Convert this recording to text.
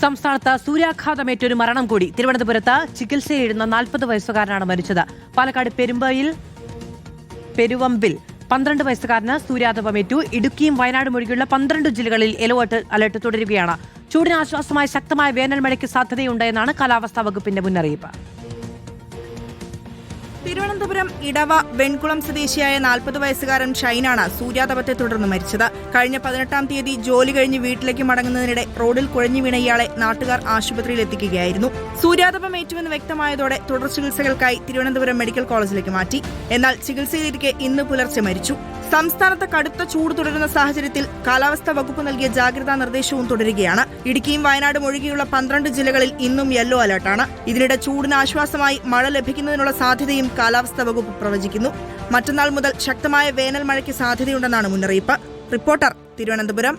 സംസ്ഥാനത്ത് സൂര്യാഘാതമേറ്റൊരു മരണം കൂടി. തിരുവനന്തപുരത്ത് ചികിത്സയിലിരുന്ന 40 വയസ്സുകാരനാണ് മരിച്ചത്. പാലക്കാട് പെരുവമ്പിൽ 12 വയസ്സുകാരന് സൂര്യാതപമേറ്റു. ഇടുക്കിയും വയനാടും ഒഴികെയുള്ള 12 ജില്ലകളിൽ യെല്ലോ അലർട്ട് തുടരുകയാണ്. ചൂടിന് ആശ്വാസമായി ശക്തമായ വേനൽ മഴയ്ക്ക് സാധ്യതയുണ്ട് എന്നാണ് കാലാവസ്ഥാ വകുപ്പിന്റെ മുന്നറിയിപ്പ്. തിരുവനന്തപുരം ഇടവ വെൺകുളം സ്വദേശിയായ 40 വയസ്സുകാരൻ ഷൈനാണ് സൂര്യാതപത്തെ തുടർന്ന് മരിച്ചത്. കഴിഞ്ഞ 18-ാം തീയതി ജോലി കഴിഞ്ഞ് വീട്ടിലേക്ക് മടങ്ങുന്നതിനിടെ റോഡിൽ കുഴഞ്ഞു വീണ ഇയാളെ നാട്ടുകാർ ആശുപത്രിയിൽ എത്തിക്കുകയായിരുന്നു. സൂര്യാതപമേറ്റുവെന്ന് വ്യക്തമായതോടെ തുടർ ചികിത്സകൾക്കായി തിരുവനന്തപുരം മെഡിക്കൽ കോളേജിലേക്ക് മാറ്റി. എന്നാൽ ചികിത്സയിലിരിക്കെ ഇന്ന് പുലർച്ചെ മരിച്ചു. സംസ്ഥാനത്ത് കടുത്ത ചൂട് തുടരുന്ന സാഹചര്യത്തിൽ കാലാവസ്ഥാ വകുപ്പ് നൽകിയ ജാഗ്രതാ നിർദ്ദേശവും തുടരുകയാണ്. ഇടുക്കിയും വയനാടും ഒഴികെയുള്ള 12 ജില്ലകളിൽ ഇന്നും യെല്ലോ അലർട്ടാണ്. ഇതിനിടെ ചൂടിന് ആശ്വാസമായി മഴ ലഭിക്കുന്നതിനുള്ള സാധ്യതയും കാലാവസ്ഥാ വകുപ്പ് പ്രവചിക്കുന്നു. മറ്റന്നാൾ മുതൽ ശക്തമായ വേനൽ മഴയ്ക്ക് സാധ്യതയുണ്ടെന്നാണ് മുന്നറിയിപ്പ്. റിപ്പോർട്ടർ, തിരുവനന്തപുരം.